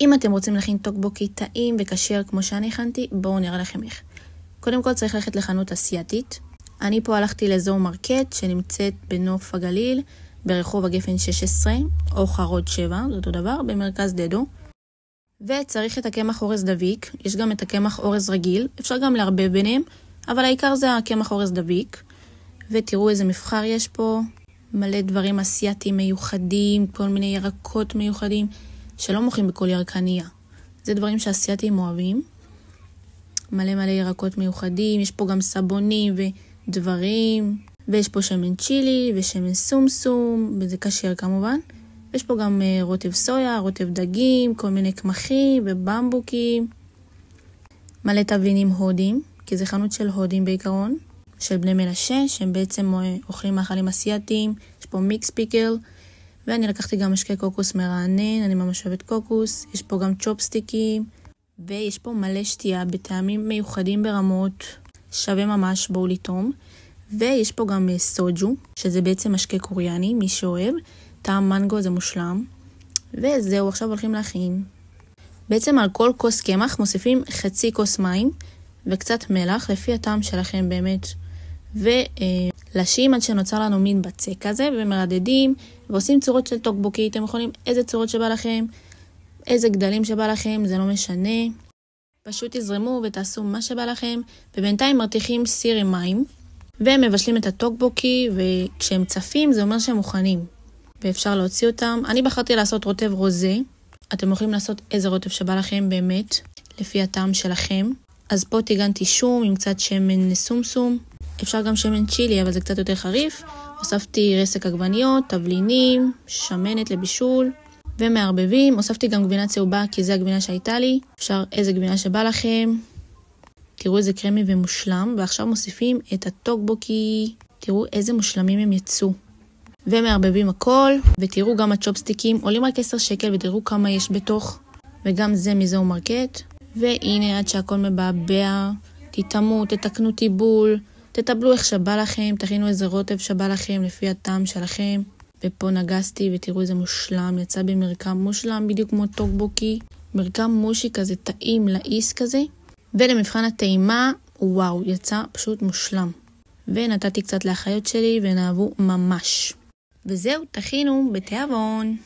אם אתם רוצים להכין טוקבוקי טעים וקשר כמו שאני הכנתי, בואו נראה לכם איך. קודם כל צריך ללכת לחנות אסיאתית. אני פה הלכתי לאזור מרקט שנמצאת בנוף הגליל, ברחוב הגפן 16 או חרוד 7, זה אותו דבר, במרכז דדו. וצריך את הקמח אורז דביק, יש גם את הקמח אורז רגיל, אפשר גם לערבב ביניהם, אבל העיקר זה הקמח אורז דביק. ותראו איזה מבחר יש פה, מלא דברים אסיאתיים מיוחדים, כל מיני ירקות מיוחדים, שלא מוכרים בכל ירקניה. זה דברים שאסיאתיים אוהבים. מלא מלא ירקות מיוחדים, יש פה גם סבונים ודברים, ויש פה שמן צ'ילי ושמן סומסום, וזה קשר כמובן. יש פה גם רוטב סויה, רוטב דגים, כל מיני קמחים ובמבוקים. מלא תבלינים הודים, כי זה חנות של הודים בעיקרון, של בני מנשה, שהם בעצם אוכלים מאכלים אסיאתיים. יש פה מיקס פיקל, ואני לקחתי גם משקה קוקוס מרענן, אני ממש אוהבת קוקוס. יש פה גם צ'ופסטיקים, ויש פה מלא שתייה בטעמים מיוחדים ברמות, שווה ממש, בואו לטעום. ויש פה גם סוג'ו, שזה בעצם משקה קוריאני, מי שאוהב. טעם מנגו זה מושלם. וזהו, עכשיו הולכים להכין. בעצם על כל כוס קמח מוסיפים חצי כוס מים, וקצת מלח, לפי הטעם שלכם באמת. ולשים עד שנוצר לנו מין בצק כזה, ומרדדים, ועושים צורות של טוקבוקי. אתם יכולים איזה צורות שבא לכם, איזה גדלים שבא לכם, זה לא משנה. פשוט תזרמו ותעשו מה שבא לכם, ובינתיים מרתיחים סיר עם מים, ומבשלים את הטוקבוקי, וכשהם צפים זה אומר שהם מוכנים. ואפשר להוציא אותם. אני בחרתי לעשות רוטב רוזה. אתם יכולים לעשות איזה רוטב שבא לכם באמת, לפי הטעם שלכם. אז פה טיגנתי שום עם קצת שמן סומסום. אפשר גם שמן צ'ילי, אבל זה קצת יותר חריף. הוספתי רסק עגבניות, תבלינים, שמנת לבישול, ומערבבים. הוספתי גם גבינה צהובה, כי זה הגבינה שהייתה לי. אפשר איזה גבינה שבא לכם. תראו איזה קרמי ומושלם. ועכשיו מוסיפים את הטוקבוקי. תראו איזה מושלמים הם יצאו. ומערבבים הכל. ותראו גם הצ'ופסטיקים. עולים רק 10 שקל ותראו כמה יש בתוך. וגם זה מזהו מרקט. והנה עד שהכל מבעבע. תתאמו, תתקנו טיבול. תטבלו איך שבא לכם. תכינו איזה רוטב שבא לכם לפי הטעם שלכם. ופה נגסתי ותראו איזה מושלם. יצא במרקם מושלם בדיוק כמו טוקבוקי. מרקם מושי כזה טעים לאיס כזה. ולמבחן הטעימה, וואו, יצא פשוט מושלם. ונתתי קצת לאחיות שלי ונאהבו ממש. וזהו, תכינו בתיאבון.